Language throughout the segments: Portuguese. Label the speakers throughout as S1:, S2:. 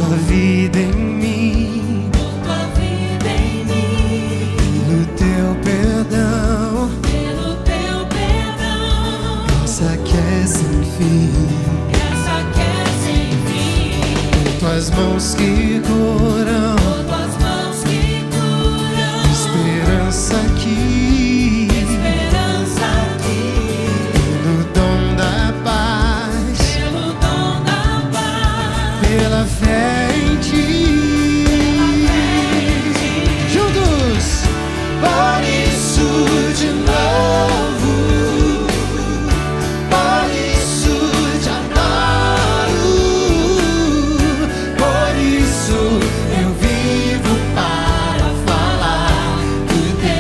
S1: tua vida em mim, pelo teu perdão, graça que é sem fim, tuas mãos que curam, esperança aqui, pelo dom da paz, pela fé em ti, juntos, por isso de novo, por isso te adoro, por isso eu vivo para falar do teu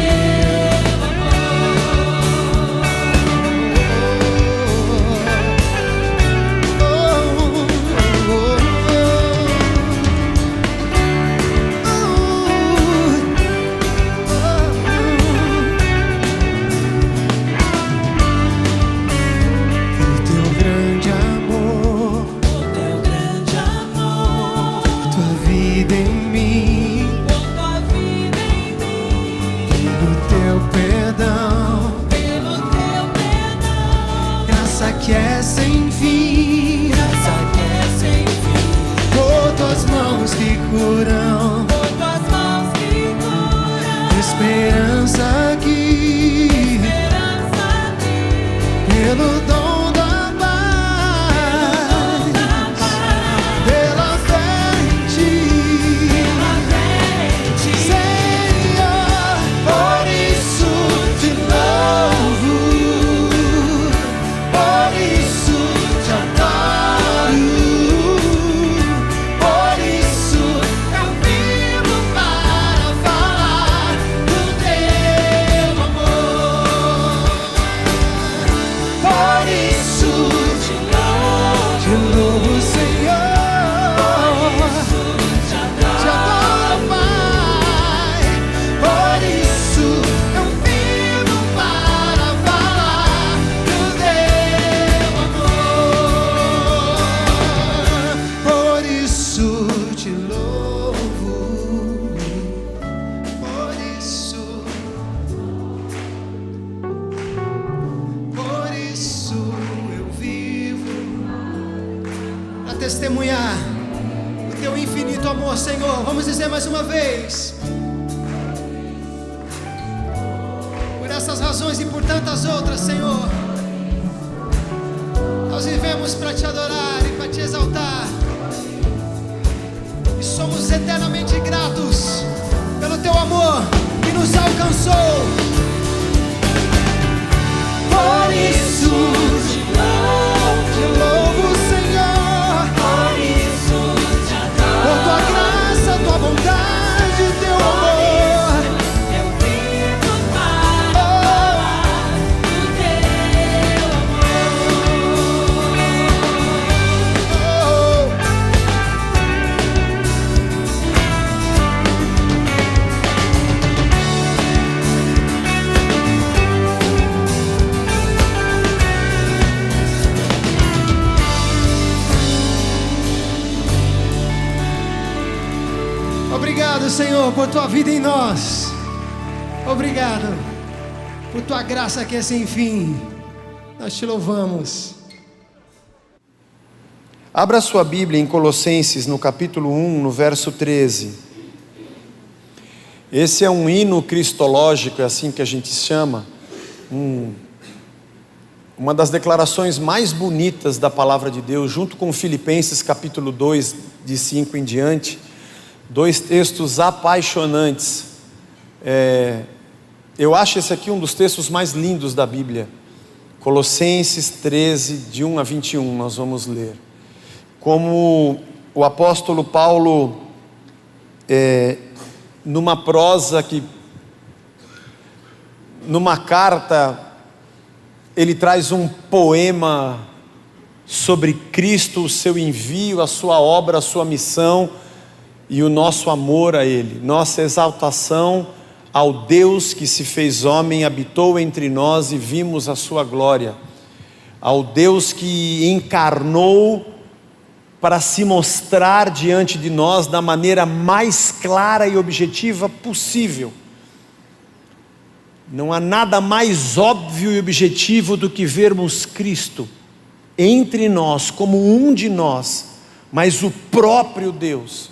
S1: pelo teu grande amor, tua vida em mim, pelo teu perdão, graça que é sem fim, por tuas mãos que curam, esperança aqui, pelo dom da paz, pela fé em ti, Senhor, por isso de novo, por isso te adoro, por isso eu vivo para falar do teu amor, por isso de novo, Senhor, te adoro, Pai, por isso eu vivo para falar do teu amor, por isso te louvo, por isso eu vivo para testemunhar o teu infinito amor, Senhor. Vamos dizer mais uma vez. Por essas razões e por tantas outras, Senhor, nós vivemos para te adorar e para te exaltar. E somos eternamente gratos pelo teu amor que nos alcançou. Por isso te louvo, Senhor, por tua graça, tua bondade, teu amor. Obrigado, Senhor, por tua vida em nós. Obrigado por tua graça que é sem fim. Nós te louvamos.
S2: Abra sua Bíblia em Colossenses, no capítulo 1, no verso 13. Esse é um hino cristológico, é assim que a gente chama. Uma das declarações mais bonitas da palavra de Deus, junto com Filipenses capítulo 2, de 5 em diante. Dois textos apaixonantes. Eu acho esse aqui um dos textos mais lindos da Bíblia. Colossenses 13, de 1 a 21, nós vamos ler. Como o apóstolo Paulo, numa prosa numa carta, ele traz um poema sobre Cristo, o seu envio, a sua obra, a sua missão e o nosso amor a Ele, nossa exaltação ao Deus que se fez homem, habitou entre nós e vimos a sua glória, ao Deus que encarnou para se mostrar diante de nós da maneira mais clara e objetiva possível. Não há nada mais óbvio e objetivo do que vermos Cristo entre nós, como um de nós, mas o próprio Deus,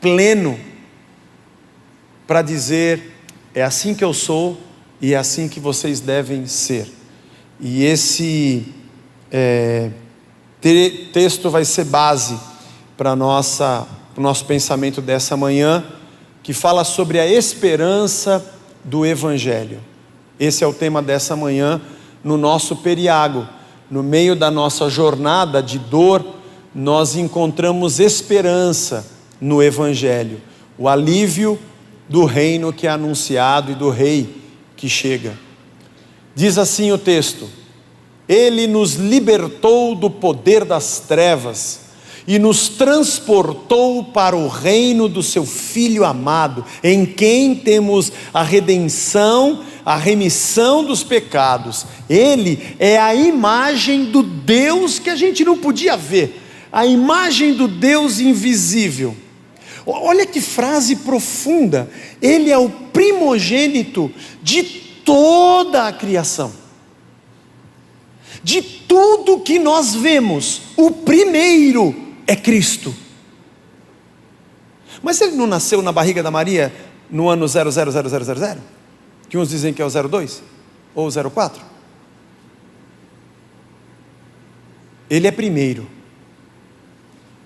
S2: pleno, para dizer: é assim que eu sou e é assim que vocês devem ser. E esse texto vai ser base para o nosso pensamento dessa manhã, que fala sobre a esperança do Evangelho. Esse é o tema dessa manhã no nosso periago. No meio da nossa jornada de dor, nós encontramos esperança no Evangelho, o alívio do reino que é anunciado e do rei que chega. Diz assim o texto: Ele nos libertou do poder das trevas e nos transportou para o reino do seu Filho amado, em quem temos a redenção, a remissão dos pecados. Ele é a imagem do Deus que a gente não podia ver, a imagem do Deus invisível. Olha que frase profunda. Ele é o primogênito de toda a criação. De tudo que nós vemos, o primeiro é Cristo. Mas ele não nasceu na barriga da Maria no ano 000000? Que uns dizem que é o 02 ou o 04? Ele é primeiro,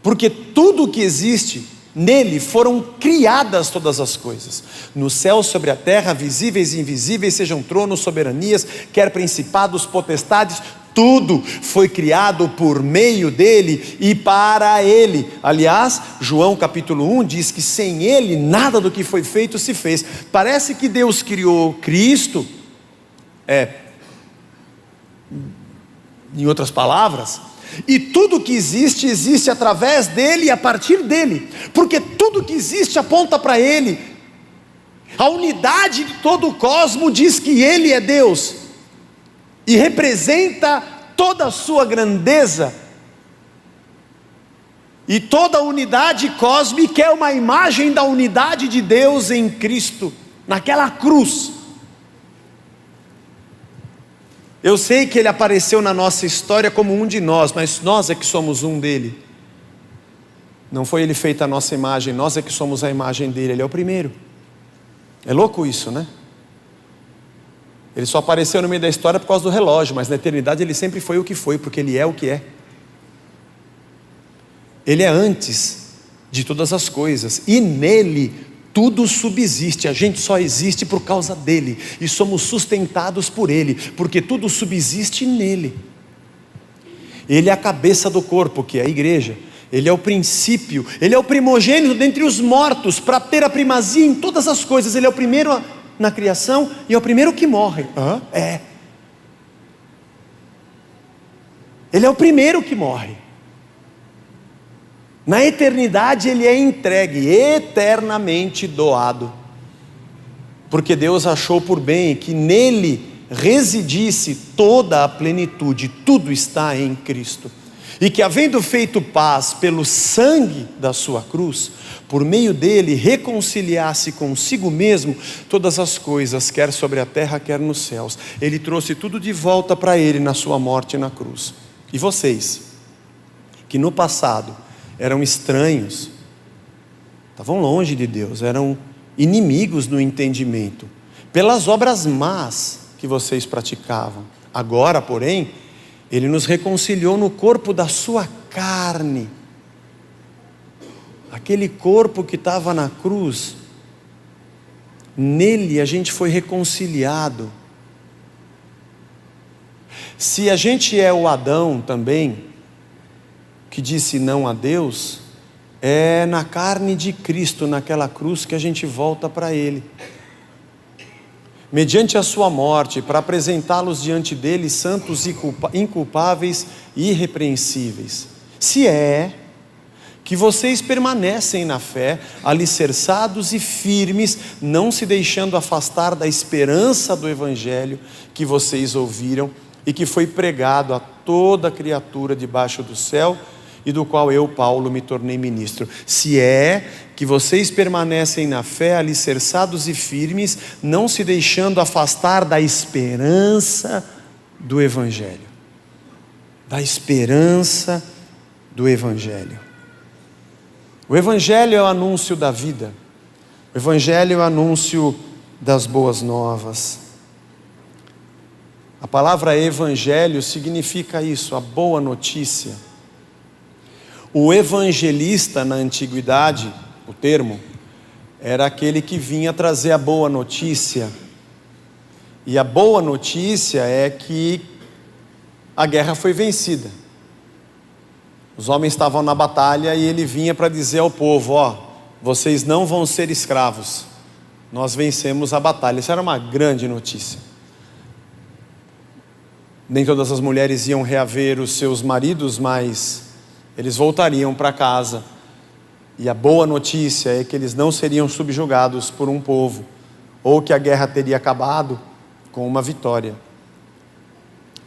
S2: porque tudo que existe nele foram criadas todas as coisas, no céu, sobre a terra, visíveis e invisíveis, sejam tronos, soberanias, quer principados, potestades, tudo foi criado por meio dele e para ele. Aliás, João capítulo 1 diz que sem ele nada do que foi feito se fez. Parece que Deus criou Cristo, em outras palavras, e tudo que existe, existe através dele e a partir dele, porque tudo que existe aponta para ele. A unidade de todo o cosmos diz que ele é Deus e representa toda a sua grandeza, e toda a unidade cósmica é uma imagem da unidade de Deus em Cristo, naquela cruz. Eu sei que ele apareceu na nossa história como um de nós, mas nós é que somos um dele. Não foi ele feito a nossa imagem, nós é que somos a imagem dele. Ele é o primeiro. É louco isso, né? Ele só apareceu no meio da história por causa do relógio, mas na eternidade ele sempre foi o que foi, porque ele é o que é. Ele é antes de todas as coisas, e nele tudo subsiste. A gente só existe por causa dele, e somos sustentados por ele, porque tudo subsiste nele. Ele é a cabeça do corpo, que é a igreja. Ele é o princípio, ele é o primogênito dentre os mortos, para ter a primazia em todas as coisas. Ele é o primeiro na criação e é o primeiro que morre. Ele é o primeiro que morre. Na eternidade ele é entregue, eternamente doado, porque Deus achou por bem que nele residisse toda a plenitude. Tudo está em Cristo, e que, havendo feito paz pelo sangue da sua cruz, por meio dele reconciliasse consigo mesmo todas as coisas, quer sobre a terra, quer nos céus. Ele trouxe tudo de volta para ele na sua morte na cruz. E vocês, que no passado eram estranhos, estavam longe de Deus, eram inimigos no entendimento, pelas obras más que vocês praticavam, agora, porém, ele nos reconciliou no corpo da sua carne. Aquele corpo que estava na cruz, nele a gente foi reconciliado. Se a gente é o Adão também, que disse não a Deus, é na carne de Cristo, naquela cruz, que a gente volta para ele, mediante a sua morte, para apresentá-los diante dele santos e inculpáveis e irrepreensíveis. Se é que vocês permanecem na fé, alicerçados e firmes, não se deixando afastar da esperança do Evangelho que vocês ouviram e que foi pregado a toda criatura debaixo do céu, e do qual eu, Paulo, me tornei ministro. Se é que vocês permanecem na fé, alicerçados e firmes, não se deixando afastar da esperança do Evangelho. Da esperança do Evangelho. O Evangelho é o anúncio da vida. O Evangelho é o anúncio das boas novas. A palavra Evangelho significa isso, a boa notícia. O evangelista na antiguidade, o termo, era aquele que vinha trazer a boa notícia. E a boa notícia é que a guerra foi vencida. Os homens estavam na batalha e ele vinha para dizer ao povo: ó, vocês não vão ser escravos, nós vencemos a batalha. Isso era uma grande notícia. Nem todas as mulheres iam reaver os seus maridos, mas eles voltariam para casa. E a boa notícia é que eles não seriam subjugados por um povo, ou que a guerra teria acabado com uma vitória.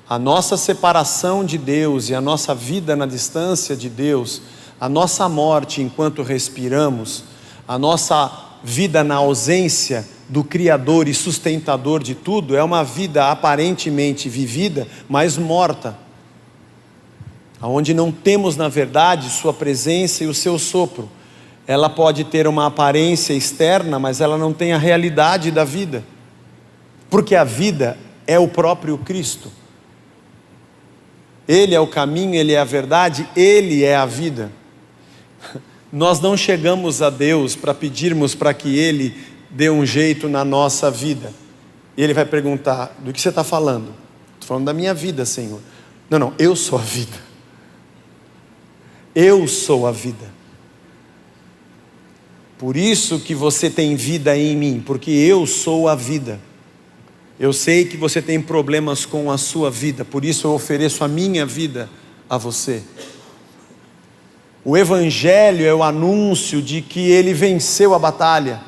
S2: A nossa separação de Deus e a nossa vida na distância de Deus, a nossa morte enquanto respiramos, a nossa vida na ausência do Criador e sustentador de tudo, é uma vida aparentemente vivida, mas morta, onde não temos na verdade sua presença e o seu sopro. Ela pode ter uma aparência externa, mas ela não tem a realidade da vida, porque a vida é o próprio Cristo. Ele é o caminho, Ele é a verdade, Ele é a vida. Nós não chegamos a Deus para pedirmos para que Ele dê um jeito na nossa vida. E Ele vai perguntar: do que você está falando? Estou falando da minha vida, Senhor. Não, eu sou a vida. Eu sou a vida. Por isso que você tem vida em mim, porque eu sou a vida. Eu sei que você tem problemas com a sua vida, por isso eu ofereço a minha vida a você. O Evangelho é o anúncio de que Ele venceu a batalha,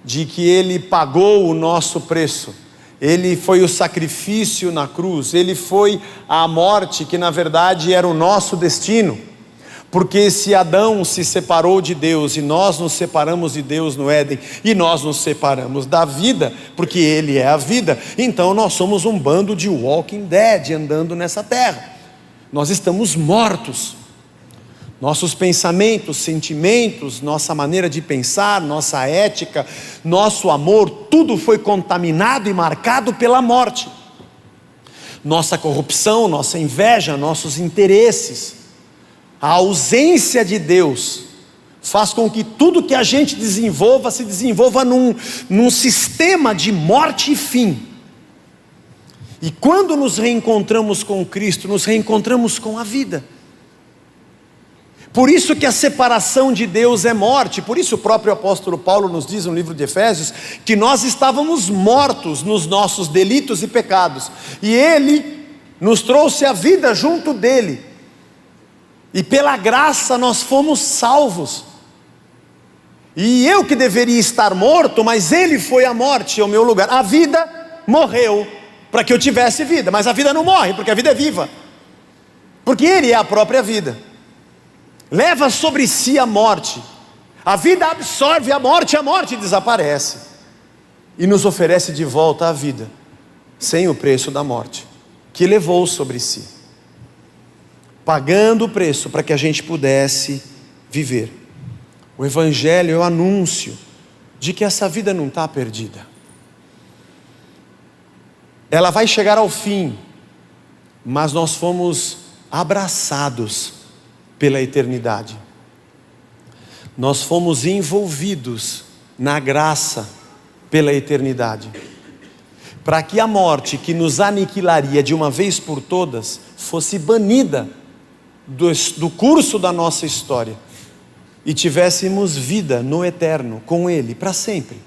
S2: de que Ele pagou o nosso preço. Ele foi o sacrifício na cruz, Ele foi a morte que na verdade era o nosso destino. Porque se Adão se separou de Deus e nós nos separamos de Deus no Éden, e nós nos separamos da vida, porque Ele é a vida, então nós somos um bando de walking dead andando nessa terra. Nós estamos mortos. Nossos pensamentos, sentimentos, nossa maneira de pensar, nossa ética, nosso amor, tudo foi contaminado e marcado pela morte. Nossa corrupção, nossa inveja, nossos interesses. A ausência de Deus faz com que tudo que a gente desenvolva se desenvolva num sistema de morte e fim. E quando nos reencontramos com Cristo, nos reencontramos com a vida. Por isso que a separação de Deus é morte. Por isso o próprio apóstolo Paulo nos diz no livro de Efésios que nós estávamos mortos nos nossos delitos e pecados, e Ele nos trouxe a vida junto dele. E pela graça nós fomos salvos. E eu que deveria estar morto, mas Ele foi a morte ao meu lugar. A vida morreu para que eu tivesse vida, mas a vida não morre, porque a vida é viva, porque Ele é a própria vida. Leva sobre si a morte. A vida absorve a morte desaparece e nos oferece de volta a vida, sem o preço da morte, que levou sobre si, pagando o preço para que a gente pudesse viver. O Evangelho é o anúncio de que essa vida não está perdida. Ela vai chegar ao fim, mas nós fomos abraçados pela eternidade. Nós fomos envolvidos na graça pela eternidade, para que a morte que nos aniquilaria de uma vez por todas fosse banida do curso da nossa história e tivéssemos vida no eterno com Ele para sempre.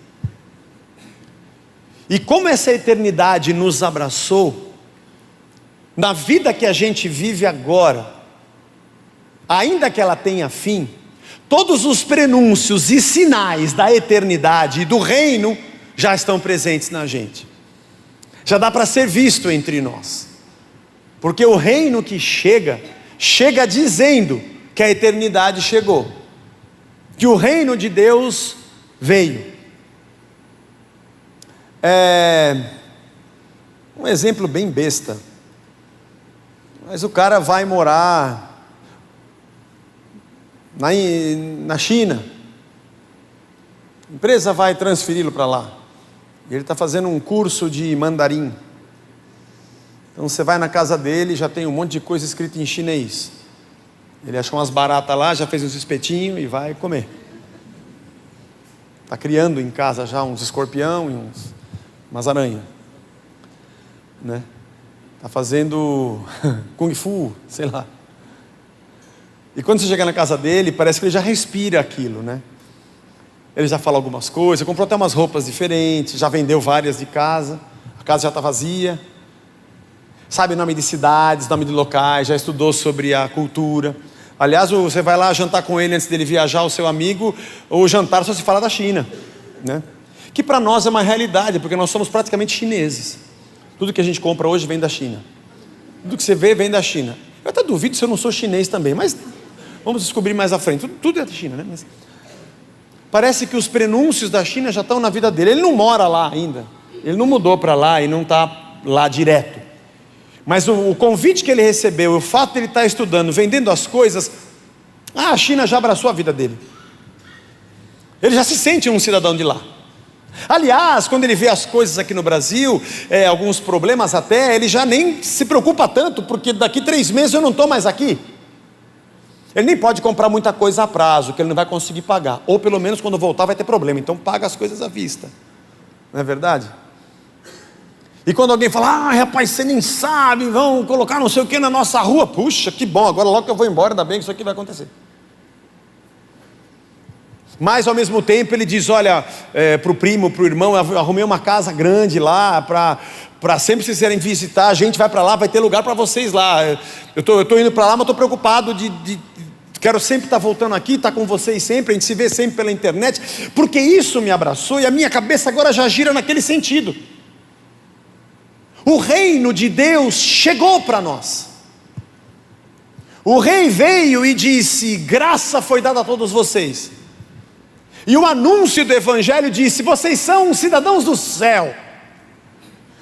S2: E como essa eternidade nos abraçou, na vida que a gente vive agora, ainda que ela tenha fim, todos os prenúncios e sinais da eternidade e do reino já estão presentes na gente. Já dá para ser visto entre nós, porque o reino que chega dizendo que a eternidade chegou, que o reino de Deus veio. Um exemplo bem besta, mas o cara vai morar na China, a empresa vai transferi-lo para lá, e ele está fazendo um curso de mandarim. Então você vai na casa dele, já tem um monte de coisa escrita em chinês. Ele achou umas baratas lá, já fez uns espetinhos e vai comer. Está criando em casa já uns escorpião e umas aranhas, né? Está fazendo Kung Fu, sei lá. E quando você chega na casa dele, parece que ele já respira aquilo, né? Ele já fala algumas coisas, comprou até umas roupas diferentes, já vendeu várias de casa, a casa já está vazia. Sabe nome de cidades, nome de locais, já estudou sobre a cultura. Aliás, você vai lá jantar com ele antes dele viajar, o seu amigo, o jantar só se fala da China, né? Que para nós é uma realidade, porque nós somos praticamente chineses. Tudo que a gente compra hoje vem da China. Tudo que você vê vem da China. Eu até duvido se eu não sou chinês também, mas vamos descobrir mais à frente. Tudo é da China, né? Mas parece que os prenúncios da China já estão na vida dele. Ele não mora lá ainda. Ele não mudou para lá e não está lá direto. Mas o convite que ele recebeu, o fato de ele estar estudando, vendendo as coisas, a China já abraçou a vida dele. Ele já se sente um cidadão de lá. Aliás, quando ele vê as coisas aqui no Brasil, alguns problemas até, ele já nem se preocupa tanto, porque daqui 3 meses eu não estou mais aqui. Ele nem pode comprar muita coisa a prazo, que ele não vai conseguir pagar. Ou pelo menos quando voltar vai ter problema, então paga as coisas à vista. Não é verdade? E quando alguém fala, rapaz, você nem sabe, vão colocar não sei o que na nossa rua. Puxa, que bom, agora logo que eu vou embora, ainda bem que isso aqui vai acontecer. Mas ao mesmo tempo ele diz, olha, para o primo, para o irmão, eu arrumei uma casa grande lá, para sempre vocês irem visitar, a gente vai para lá, vai ter lugar para vocês lá. Eu tô indo para lá, mas estou preocupado quero sempre estar voltando aqui, estar com vocês sempre, a gente se vê sempre pela internet, porque isso me abraçou e a minha cabeça agora já gira naquele sentido. O reino de Deus chegou para nós. O rei veio e disse, graça foi dada a todos vocês. E o anúncio do evangelho disse, vocês são cidadãos do céu.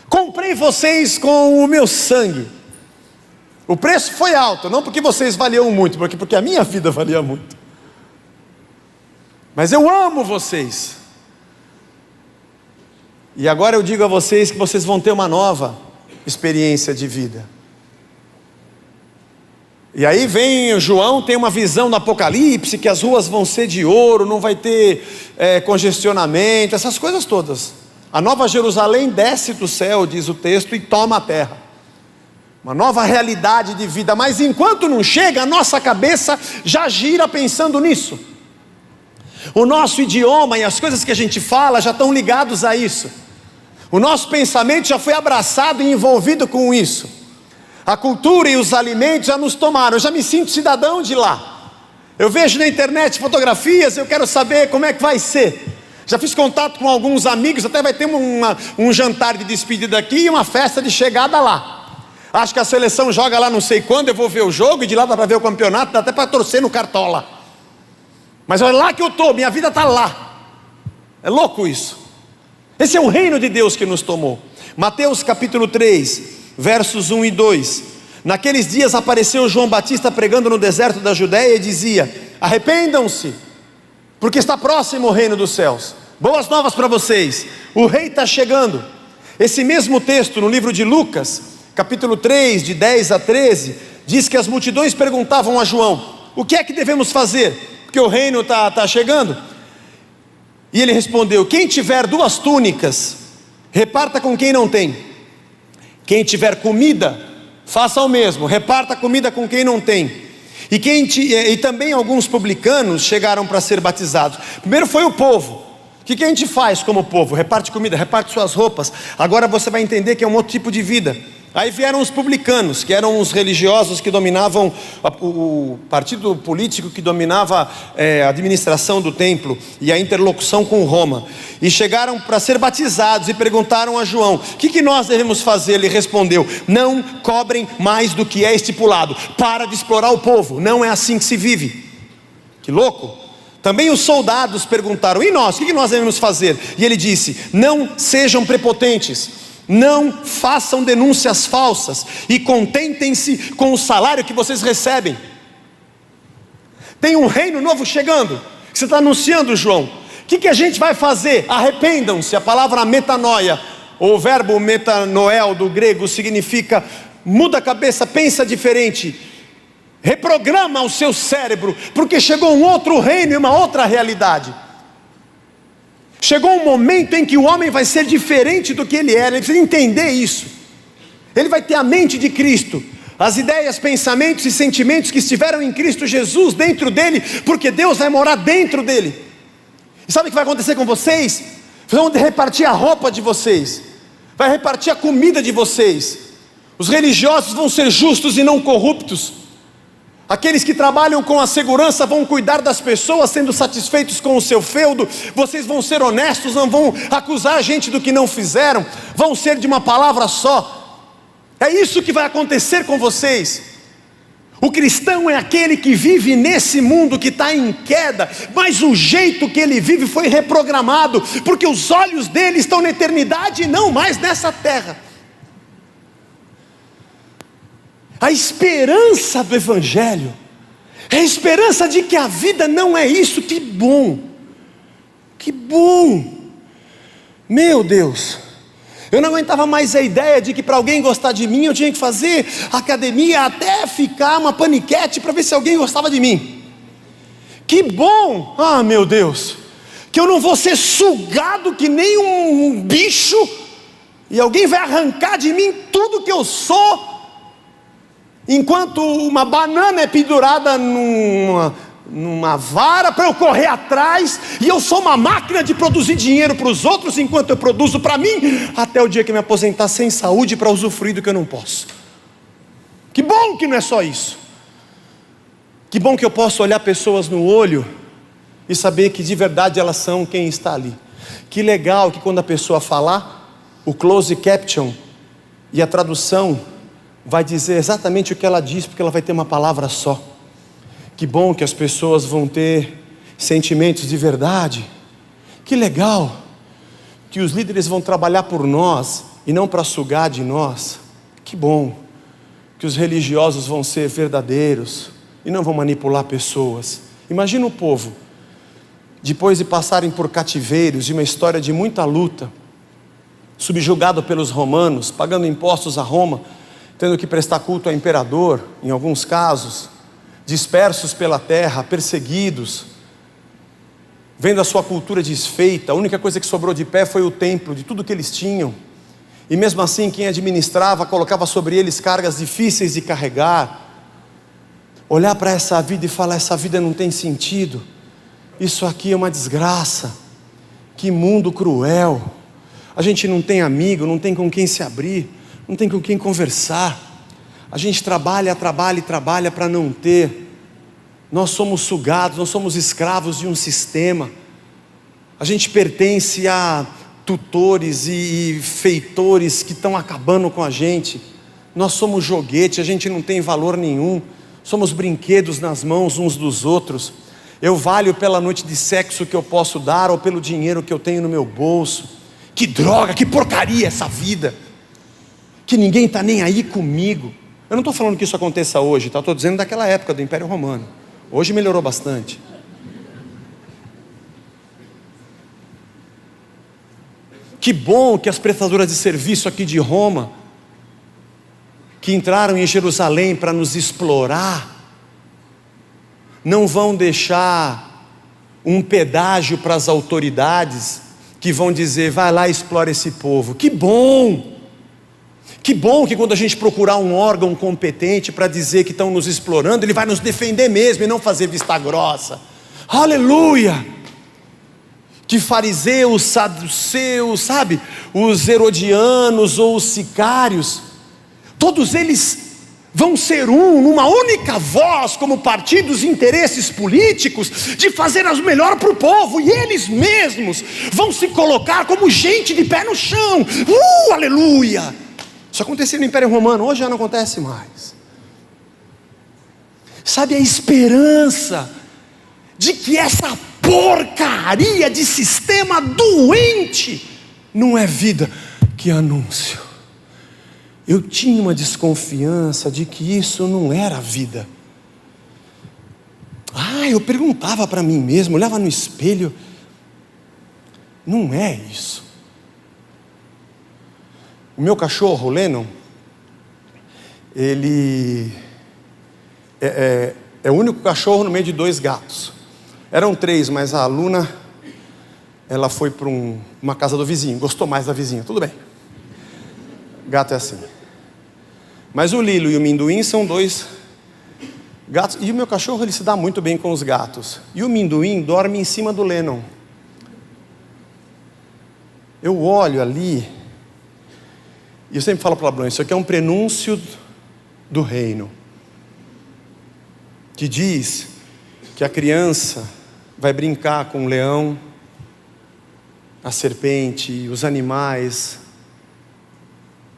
S2: Comprei vocês com o meu sangue. O preço foi alto, não porque vocês valiam muito, porque a minha vida valia muito. Mas eu amo vocês. E agora eu digo a vocês que vocês vão ter uma nova experiência de vida. E aí vem João, tem uma visão do Apocalipse, que as ruas vão ser de ouro, não vai ter congestionamento, essas coisas todas. A nova Jerusalém desce do céu, diz o texto, e toma a terra. Uma nova realidade de vida, mas enquanto não chega, a nossa cabeça já gira pensando nisso. O nosso idioma e as coisas que a gente fala já estão ligados a isso. O nosso pensamento já foi abraçado e envolvido com isso. A cultura e os alimentos já nos tomaram. Eu já me sinto cidadão de lá. Eu vejo na internet fotografias, eu quero saber como é que vai ser. Já fiz contato com alguns amigos, até vai ter um jantar de despedida aqui e uma festa de chegada lá. Acho que a seleção joga lá não sei quando, eu vou ver o jogo e de lá dá para ver o campeonato, dá até para torcer no Cartola. Mas olha lá que eu estou, minha vida está lá. É louco isso. Esse é o reino de Deus que nos tomou. Mateus capítulo 3, versos 1 e 2. Naqueles dias apareceu João Batista pregando no deserto da Judéia e dizia, arrependam-se, porque está próximo o reino dos céus. Boas novas para vocês, o rei está chegando. Esse mesmo texto no livro de Lucas, capítulo 3, de 10 a 13, diz que as multidões perguntavam a João, o que é que devemos fazer? Porque o reino está chegando. E ele respondeu, quem tiver 2 túnicas, reparta com quem não tem. Quem tiver comida, faça o mesmo, reparta comida com quem não tem. E também alguns publicanos chegaram para ser batizados. Primeiro foi o povo. O que a gente faz como povo? Reparte comida, reparte suas roupas. Agora você vai entender que é um outro tipo de vida. Aí vieram os publicanos, que eram os religiosos que dominavam o partido político que dominava a administração do templo e a interlocução com Roma. E chegaram para ser batizados e perguntaram a João: o que nós devemos fazer? Ele respondeu: não cobrem mais do que é estipulado. Para de explorar o povo, não é assim que se vive. Que louco! Também os soldados perguntaram: e nós? O que nós devemos fazer? E ele disse: não sejam prepotentes. Não façam denúncias falsas e contentem-se com o salário que vocês recebem. Tem um reino novo chegando, que você está anunciando, João. O que a gente vai fazer? Arrependam-se. A palavra metanoia, ou o verbo metanoel do grego, significa muda a cabeça, pensa diferente, reprograma o seu cérebro, porque chegou um outro reino e uma outra realidade. Chegou um momento em que o homem vai ser diferente do que ele era. Ele precisa entender isso. Ele vai ter a mente de Cristo, as ideias, pensamentos e sentimentos que estiveram em Cristo Jesus dentro dele, porque Deus vai morar dentro dele. E sabe o que vai acontecer com vocês? Vão repartir a roupa de vocês, vai repartir a comida de vocês. Os religiosos vão ser justos e não corruptos. Aqueles que trabalham com a segurança vão cuidar das pessoas, sendo satisfeitos com o seu feudo. Vocês vão ser honestos, não vão acusar a gente do que não fizeram, vão ser de uma palavra só. É isso que vai acontecer com vocês. O cristão é aquele que vive nesse mundo que está em queda, mas o jeito que ele vive foi reprogramado, porque os olhos dele estão na eternidade e não mais nessa terra. A esperança do Evangelho é a esperança de que a vida não é isso. Que bom, que bom, meu Deus. Eu não aguentava mais a ideia de que para alguém gostar de mim eu tinha que fazer academia até ficar uma paniquete para ver se alguém gostava de mim. Que bom, meu Deus, que eu não vou ser sugado que nem um bicho e alguém vai arrancar de mim tudo que eu sou, enquanto uma banana é pendurada numa vara para eu correr atrás, e eu sou uma máquina de produzir dinheiro para os outros enquanto eu produzo para mim, até o dia que me aposentar sem saúde para usufruir do que eu não posso. Que bom que não é só isso. Que bom que eu posso olhar pessoas no olho e saber que de verdade elas são quem está ali. Que legal que quando a pessoa falar, o close caption e a tradução vai dizer exatamente o que ela diz, porque ela vai ter uma palavra só. Que bom que as pessoas vão ter sentimentos de verdade. Que legal que os líderes vão trabalhar por nós e não para sugar de nós. Que bom que os religiosos vão ser verdadeiros e não vão manipular pessoas. Imagina o povo, depois de passarem por cativeiros e uma história de muita luta, subjugado pelos romanos, pagando impostos a Roma, tendo que prestar culto ao imperador, em alguns casos, dispersos pela terra, perseguidos, vendo a sua cultura desfeita. A única coisa que sobrou de pé foi o templo, de tudo que eles tinham, e mesmo assim quem administrava colocava sobre eles cargas difíceis de carregar. Olhar para essa vida e falar: essa vida não tem sentido, isso aqui é uma desgraça, que mundo cruel, a gente não tem amigo, não tem com quem se abrir, não tem com quem conversar, a gente trabalha para não ter, nós somos sugados, nós somos escravos de um sistema, a gente pertence a tutores e feitores que estão acabando com a gente, nós somos joguete, a gente não tem valor nenhum, somos brinquedos nas mãos uns dos outros. Eu valho pela noite de sexo que eu posso dar ou pelo dinheiro que eu tenho no meu bolso. Que droga, que porcaria essa vida, que ninguém está nem aí comigo. Eu não estou falando que isso aconteça hoje, tá? Estou dizendo daquela época do Império Romano. Hoje melhorou bastante. Que bom que as prestadoras de serviço aqui de Roma, que entraram em Jerusalém para nos explorar, não vão deixar um pedágio para as autoridades que vão dizer: vai lá e explora esse povo. Que bom! Que bom que quando a gente procurar um órgão competente para dizer que estão nos explorando, ele vai nos defender mesmo e não fazer vista grossa. Aleluia! Que fariseus, saduceus, sabe? Os herodianos ou os sicários Todos eles vão ser numa única voz, como partidos e interesses políticos, de fazer o melhor para o povo, e eles mesmos vão se colocar como gente de pé no chão. Aleluia! Isso acontecia no Império Romano, hoje já não acontece mais. Sabe, a esperança de que essa porcaria de sistema doente não é vida. Que anúncio! Eu tinha uma desconfiança de que isso não era vida. Eu perguntava para mim mesmo, olhava no espelho, não é isso. O meu cachorro, o Lennon, ele é o único cachorro no meio de 2 gatos. Eram 3, mas a Luna, ela foi para uma casa do vizinho, gostou mais da vizinha, tudo bem. Gato é assim. Mas o Lilo e o Minduim são 2 gatos. E o meu cachorro, ele se dá muito bem com os gatos. E o Minduim dorme em cima do Lennon. Eu olho ali, e eu sempre falo para o Abrão, isso aqui é um prenúncio do reino, que diz que a criança vai brincar com o leão, a serpente, os animais,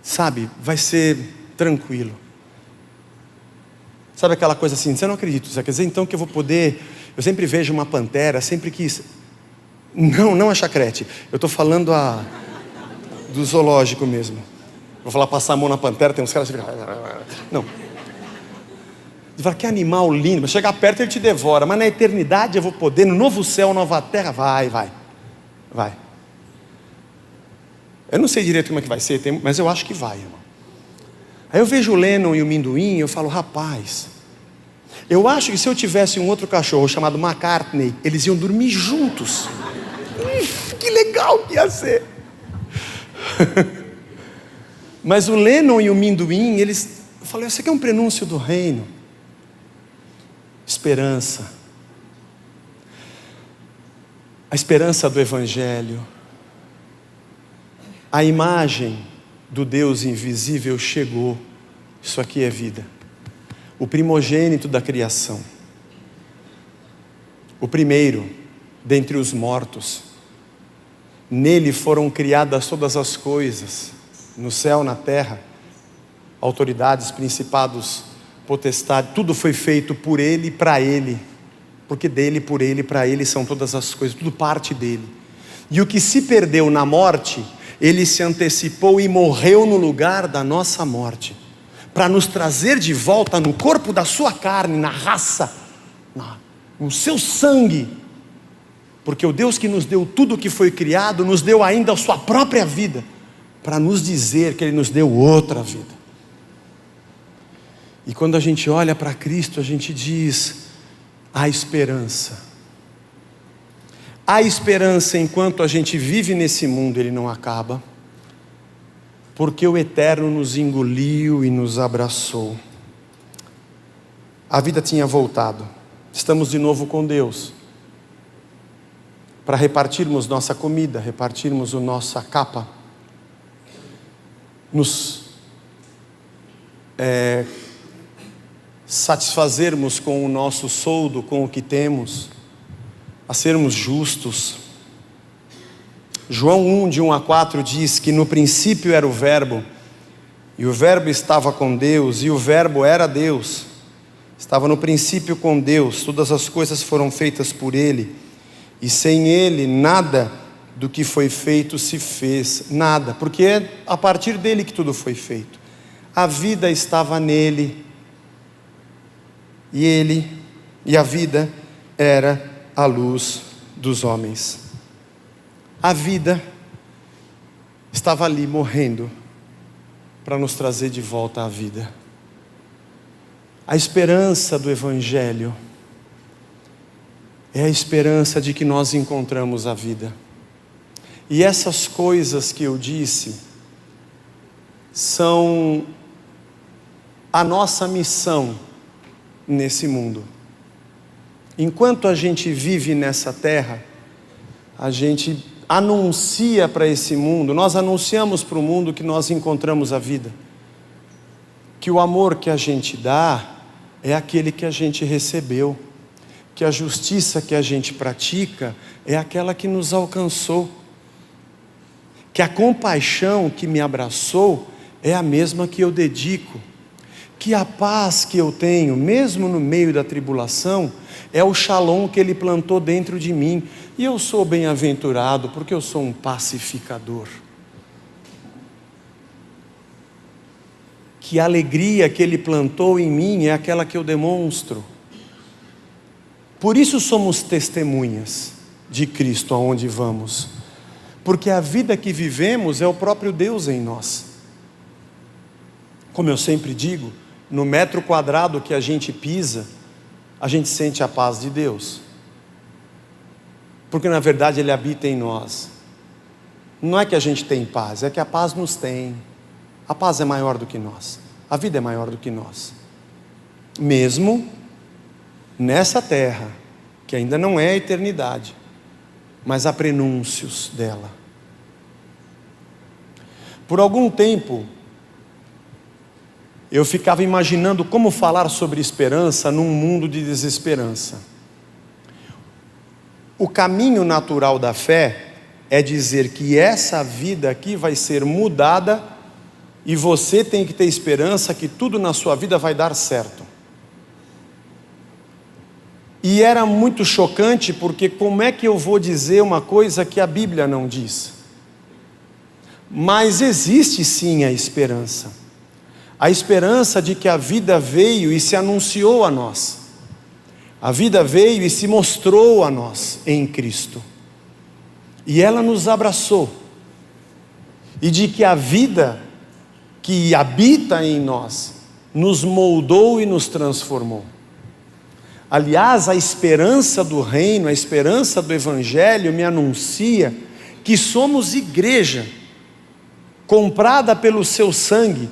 S2: sabe, vai ser tranquilo. Sabe aquela coisa assim, você não acredita, você quer dizer então que eu vou poder, eu sempre vejo uma pantera, sempre quis, não a chacrete, eu estou falando do zoológico mesmo. Vou falar passar a mão na pantera, tem uns caras que ficam, não. Você fala, que animal lindo, mas chegar perto ele te devora, mas na eternidade eu vou poder, no novo céu, nova terra, vai. Eu não sei direito como é que vai ser, mas eu acho que vai, irmão. Aí eu vejo o Lennon e o Minduim, eu falo, rapaz, eu acho que se eu tivesse um outro cachorro chamado McCartney, eles iam dormir juntos. Que legal que ia ser. Mas o Lennon e o Minduim, eu falei, isso aqui é um prenúncio do reino. Esperança. A esperança do Evangelho. A imagem do Deus invisível chegou. Isso aqui é vida. O primogênito da criação. O primeiro dentre os mortos. Nele foram criadas todas as coisas, no céu, na terra, autoridades, principados, potestade, tudo foi feito por Ele e para Ele, porque dele, por Ele e para Ele são todas as coisas, tudo parte dele. E o que se perdeu na morte, Ele se antecipou e morreu no lugar da nossa morte, para nos trazer de volta no corpo da sua carne, na raça, no seu sangue, porque o Deus que nos deu tudo o que foi criado, nos deu ainda a sua própria vida, para nos dizer que Ele nos deu outra vida. E quando a gente olha para Cristo, a gente diz, há esperança. Há esperança enquanto a gente vive nesse mundo, ele não acaba, porque o Eterno nos engoliu e nos abraçou. A vida tinha voltado, estamos de novo com Deus, para repartirmos nossa comida, repartirmos a nossa capa, nos satisfazermos com o nosso soldo, com o que temos, a sermos justos. João 1, de 1 a 4 diz que no princípio era o Verbo, e o Verbo estava com Deus, e o Verbo era Deus, estava no princípio com Deus, todas as coisas foram feitas por Ele, e sem Ele nada do que foi feito se fez, nada, porque é a partir dele que tudo foi feito. A vida estava nele, e a vida era a luz dos homens. A vida estava ali morrendo para nos trazer de volta à vida. A esperança do Evangelho é a esperança de que nós encontramos a vida. E essas coisas que eu disse são a nossa missão nesse mundo. Enquanto a gente vive nessa terra, a gente anuncia para esse mundo, nós anunciamos para o mundo que nós encontramos a vida. que o amor que a gente dá é aquele que a gente recebeu, que a justiça que a gente pratica é aquela que nos alcançou, que a compaixão que me abraçou é a mesma que eu dedico, que a paz que eu tenho, mesmo no meio da tribulação, é o shalom que Ele plantou dentro de mim, e eu sou bem-aventurado porque eu sou um pacificador. Que a alegria que Ele plantou em mim é aquela que eu demonstro. Por isso somos testemunhas de Cristo aonde vamos, porque a vida que vivemos é o próprio Deus em nós. Como eu sempre digo, no metro quadrado que a gente pisa, a gente sente a paz de Deus, porque na verdade Ele habita em nós. Não é que a gente tem paz, é que a paz nos tem. A paz é maior do que nós, a vida é maior do que nós, mesmo nessa terra, que ainda não é a eternidade, mas há prenúncios dela. Por algum tempo, eu ficava imaginando como falar sobre esperança num mundo de desesperança. O caminho natural da fé é dizer que essa vida aqui vai ser mudada e você tem que ter esperança que tudo na sua vida vai dar certo. E era muito chocante, porque como é que eu vou dizer uma coisa que a Bíblia não diz? Mas existe sim a esperança de que a vida veio e se anunciou a nós, a vida veio e se mostrou a nós em Cristo, e ela nos abraçou, e de que a vida que habita em nós nos moldou e nos transformou. Aliás, a esperança do reino, a esperança do Evangelho me anuncia que somos igreja, comprada pelo seu sangue,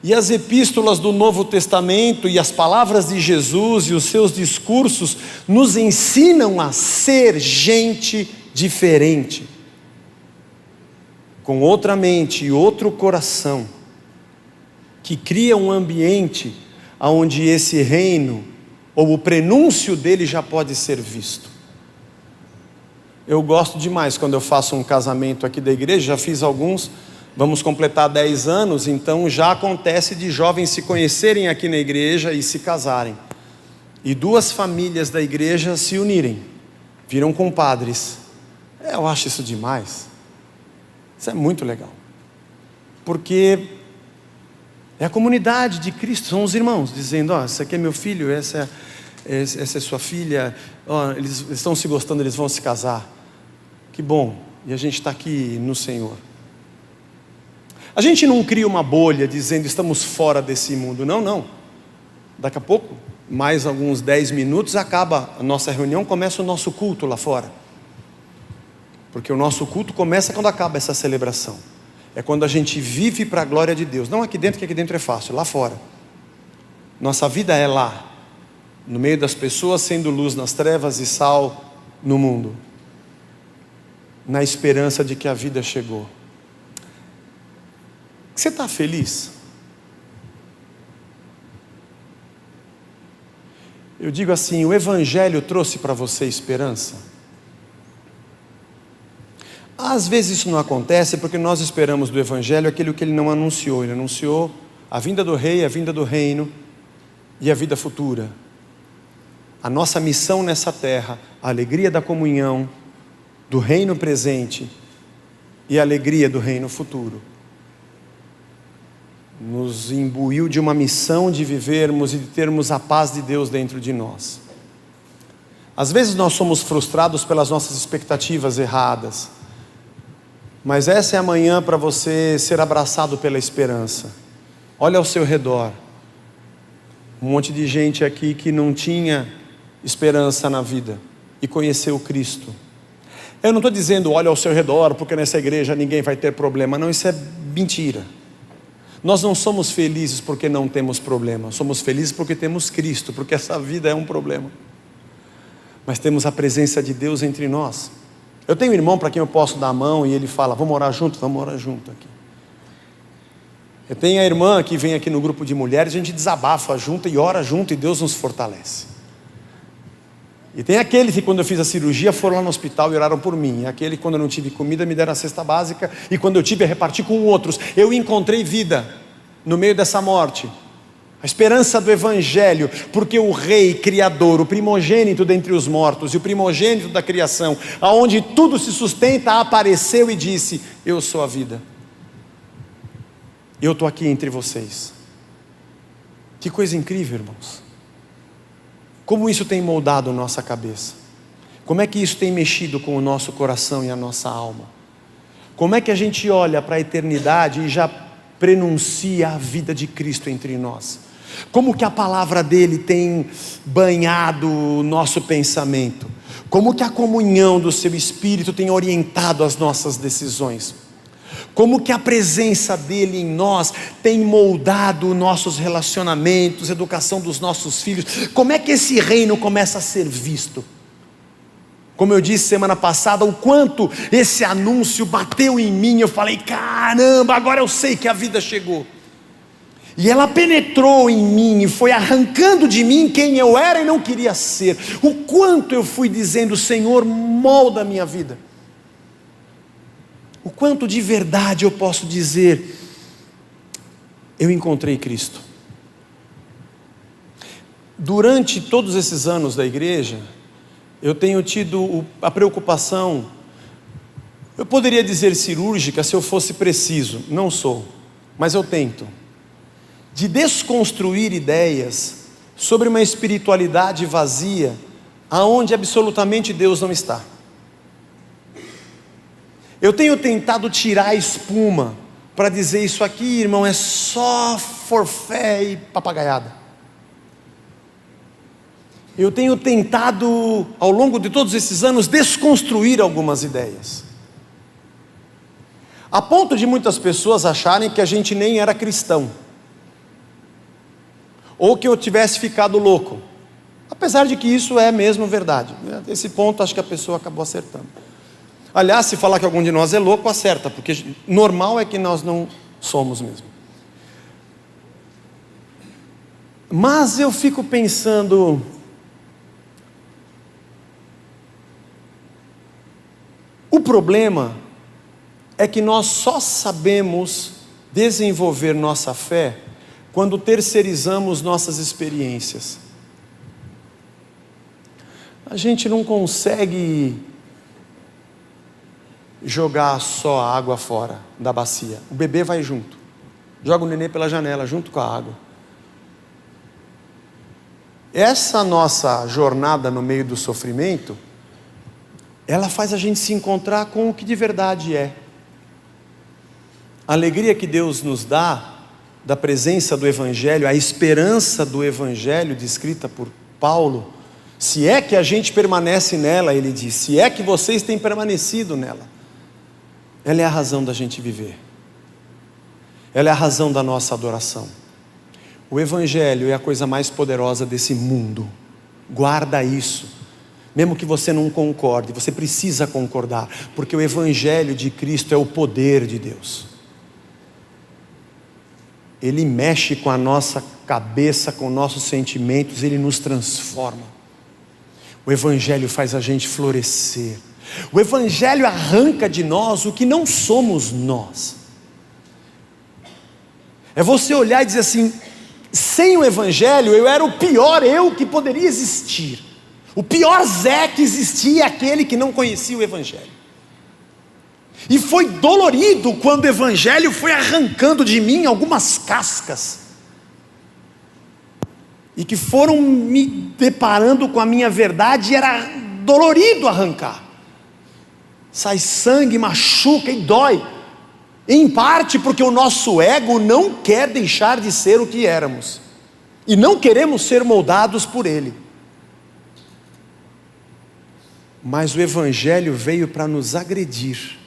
S2: e as epístolas do Novo Testamento e as palavras de Jesus e os seus discursos nos ensinam a ser gente diferente, com outra mente e outro coração, que cria um ambiente onde esse reino, ou o prenúncio dele, já pode ser visto. Eu gosto demais quando eu faço um casamento aqui da igreja, já fiz alguns, vamos completar 10 anos, então já acontece de jovens se conhecerem aqui na igreja e se casarem, e duas famílias da igreja se unirem, viram compadres. Eu acho isso demais, isso é muito legal, porque é a comunidade de Cristo, são os irmãos, dizendo, esse aqui é meu filho, essa é sua filha, eles estão se gostando, eles vão se casar, que bom, e a gente está aqui no Senhor. A gente não cria uma bolha dizendo estamos fora desse mundo, não, daqui a pouco, mais alguns 10 minutos, acaba a nossa reunião, começa o nosso culto lá fora, porque o nosso culto começa quando acaba essa celebração, é quando a gente vive para a glória de Deus, não aqui dentro, que aqui dentro é fácil, lá fora, nossa vida é lá, no meio das pessoas, sendo luz nas trevas e sal no mundo, na esperança de que a vida chegou. Você está feliz? Eu digo assim, o Evangelho trouxe para você esperança? Às vezes isso não acontece porque nós esperamos do Evangelho aquilo que Ele não anunciou. Ele anunciou a vinda do Rei, a vinda do reino e a vida futura. A nossa missão nessa terra, a alegria da comunhão, do reino presente e a alegria do reino futuro. Nos imbuiu de uma missão de vivermos e de termos a paz de Deus dentro de nós. Às vezes nós somos frustrados pelas nossas expectativas erradas, mas essa é a manhã para você ser abraçado pela esperança. Olha ao seu redor, um monte de gente aqui que não tinha esperança na vida e conheceu Cristo. Eu não estou dizendo olha ao seu redor porque nessa igreja ninguém vai ter problema, não, isso é mentira. Nós não somos felizes porque não temos problema, somos felizes porque temos Cristo, porque essa vida é um problema, mas temos a presença de Deus entre nós. Eu tenho um irmão para quem eu posso dar a mão e ele fala, vamos orar junto aqui. Eu tenho a irmã que vem aqui no grupo de mulheres, a gente desabafa junto e ora junto e Deus nos fortalece. E tem aqueles que quando eu fiz a cirurgia foram lá no hospital e oraram por mim. E aquele que quando eu não tive comida me deram a cesta básica. E quando eu tive eu reparti com outros. Eu encontrei vida no meio dessa morte. A esperança do Evangelho. Porque o Rei Criador, o primogênito dentre os mortos e o primogênito da criação, aonde tudo se sustenta, apareceu e disse: eu sou a vida. Eu estou aqui entre vocês. Que coisa incrível, irmãos. Como isso tem moldado a nossa cabeça? Como é que isso tem mexido com o nosso coração e a nossa alma? Como é que a gente olha para a eternidade e já prenuncia a vida de Cristo entre nós? Como que a palavra dele tem banhado o nosso pensamento? Como que a comunhão do seu Espírito tem orientado as nossas decisões? Como que a presença dele em nós tem moldado nossos relacionamentos, educação dos nossos filhos? Como é que esse reino começa a ser visto? Como eu disse semana passada, o quanto esse anúncio bateu em mim, eu falei: caramba, agora eu sei que a vida chegou. E ela penetrou em mim e foi arrancando de mim quem eu era e não queria ser. O quanto eu fui dizendo: Senhor, molda a minha vida. O quanto de verdade eu posso dizer: eu encontrei Cristo. Durante todos esses anos da igreja, eu tenho tido a preocupação, eu poderia dizer cirúrgica se eu fosse preciso, não sou, mas eu tento, de desconstruir ideias sobre uma espiritualidade vazia, aonde absolutamente Deus não está. Eu tenho tentado tirar a espuma para dizer: isso aqui, irmão, é só forfé e papagaiada. Eu tenho tentado, ao longo de todos esses anos, desconstruir algumas ideias, a ponto de muitas pessoas acharem que a gente nem era cristão, ou que eu tivesse ficado louco, apesar de que isso é mesmo verdade. Esse ponto acho que a pessoa acabou acertando. Aliás, se falar que algum de nós é louco, acerta, porque normal é que nós não somos mesmo. Mas eu fico pensando, o problema é que nós só sabemos desenvolver nossa fé quando terceirizamos nossas experiências. A gente não consegue jogar só a água fora da bacia. O bebê vai junto, joga o nenê pela janela junto com a água. Essa nossa jornada no meio do sofrimento, ela faz a gente se encontrar com o que de verdade é. A alegria que Deus nos dá da presença do Evangelho, a esperança do Evangelho descrita por Paulo, se é que a gente permanece nela, ele diz, se é que vocês têm permanecido nela, ela é a razão da gente viver, ela é a razão da nossa adoração. O Evangelho é a coisa mais poderosa desse mundo, guarda isso, mesmo que você não concorde, você precisa concordar, porque o Evangelho de Cristo é o poder de Deus. Ele mexe com a nossa cabeça, com nossos sentimentos, ele nos transforma. O Evangelho faz a gente florescer. O Evangelho arranca de nós o que não somos nós. É você olhar e dizer assim: sem o Evangelho eu era o pior eu que poderia existir. O pior Zé que existia é aquele que não conhecia o Evangelho. E foi dolorido quando o Evangelho foi arrancando de mim algumas cascas, e que foram me deparando com a minha verdade, e era dolorido arrancar. Sai sangue, machuca e dói, em parte porque o nosso ego não quer deixar de ser o que éramos, e não queremos ser moldados por ele. Mas o Evangelho veio para nos agredir,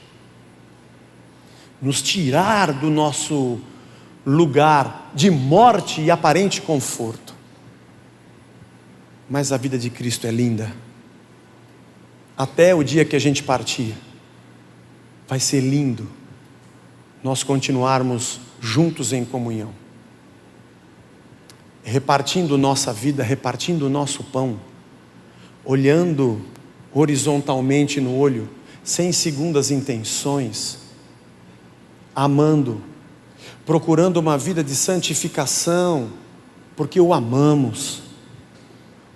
S2: nos tirar do nosso lugar de morte e aparente conforto. Mas a vida de Cristo é linda. Até o dia que a gente partir, vai ser lindo nós continuarmos juntos em comunhão, repartindo nossa vida, repartindo o nosso pão, olhando horizontalmente no olho, sem segundas intenções, amando, procurando uma vida de santificação, porque o amamos,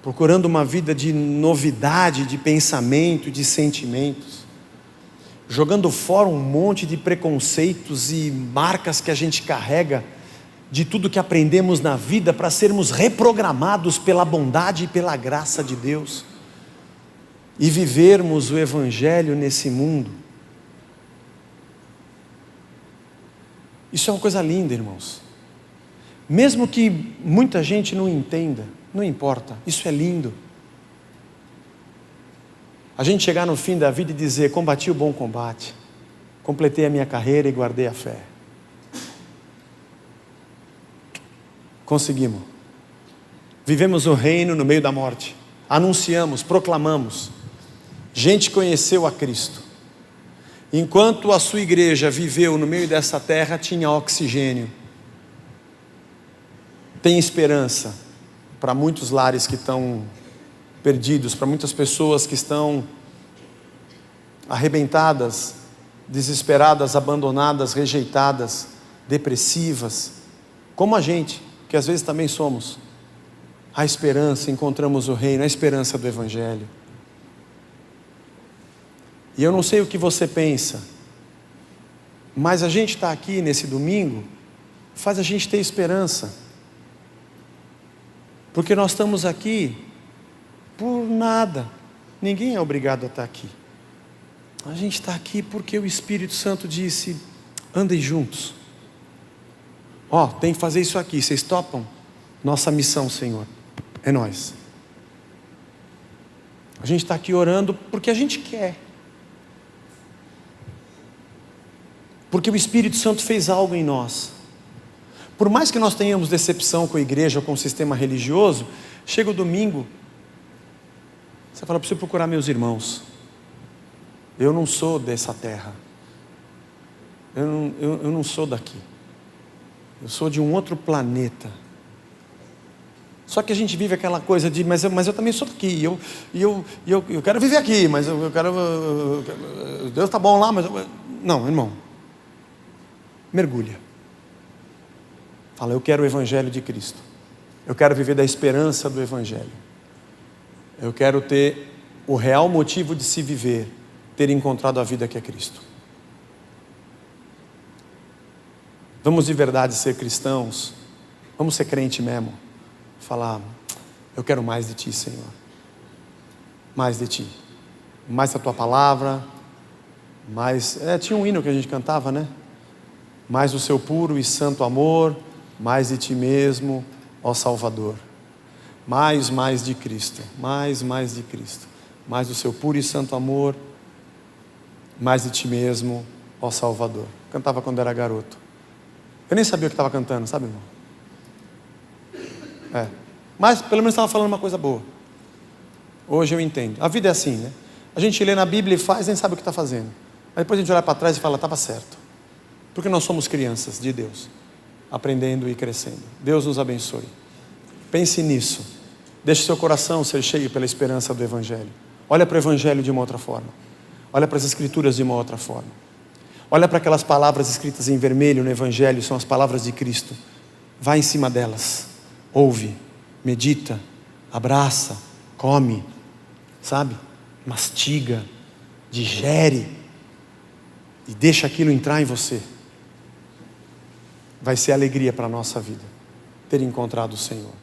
S2: procurando uma vida de novidade, de pensamento, de sentimentos, jogando fora um monte de preconceitos e marcas que a gente carrega, de tudo que aprendemos na vida, para sermos reprogramados pela bondade e pela graça de Deus, e vivermos o Evangelho nesse mundo. Isso é uma coisa linda, irmãos. Mesmo que muita gente não entenda, não importa, isso é lindo. A gente chegar no fim da vida e dizer: combati o bom combate, completei a minha carreira e guardei a fé. Conseguimos. Vivemos o reino no meio da morte. Anunciamos, proclamamos. Gente conheceu a Cristo. Enquanto a sua igreja viveu no meio dessa terra, tinha oxigênio. Tem esperança para muitos lares que estão perdidos, para muitas pessoas que estão arrebentadas, desesperadas, abandonadas, rejeitadas, depressivas, como a gente, que às vezes também somos. A esperança, encontramos o reino, a esperança do Evangelho. E eu não sei o que você pensa, mas a gente está aqui nesse domingo, faz a gente ter esperança, porque nós estamos aqui por nada, ninguém é obrigado a estar aqui. A gente está aqui porque o Espírito Santo disse: andem juntos. Tem que fazer isso aqui, vocês topam? Nossa missão, Senhor, é nós. A gente está aqui orando porque a gente quer, porque o Espírito Santo fez algo em nós. Por mais que nós tenhamos decepção com a igreja ou com o sistema religioso, chega o domingo, você fala: preciso procurar meus irmãos. Eu não sou dessa terra, eu não sou daqui, eu sou de um outro planeta. Só que a gente vive aquela coisa de: mas eu também sou daqui, eu quero viver aqui, mas eu quero, Deus está bom lá, mas não, irmão, mergulha. Fala: eu quero o Evangelho de Cristo, eu quero viver da esperança do Evangelho, eu quero ter o real motivo de se viver, ter encontrado a vida que é Cristo. Vamos de verdade ser cristãos, vamos ser crente mesmo, falar: eu quero mais de Ti, Senhor, mais de Ti, mais da Tua palavra, mais, tinha um hino que a gente cantava, né? Mais do Seu puro e santo amor, mais de Ti mesmo, ó Salvador. Mais de Cristo, mais de Cristo, mais do Seu puro e santo amor, mais de Ti mesmo, ó Salvador. Cantava quando era garoto. Eu nem sabia o que estava cantando, sabe, irmão? Mas pelo menos estava falando uma coisa boa. Hoje eu entendo. A vida é assim, né? A gente lê na Bíblia e faz, nem sabe o que está fazendo. Mas depois a gente olha para trás e fala: estava certo. Porque nós somos crianças de Deus, aprendendo e crescendo. Deus nos abençoe. Pense nisso. Deixe seu coração ser cheio pela esperança do Evangelho. Olha para o Evangelho de uma outra forma. Olha para as Escrituras de uma outra forma. Olha para aquelas palavras escritas em vermelho no Evangelho, são as palavras de Cristo. Vai em cima delas. Ouve, medita, abraça, come, sabe? Mastiga, digere e deixa aquilo entrar em você. Vai ser alegria para a nossa vida ter encontrado o Senhor.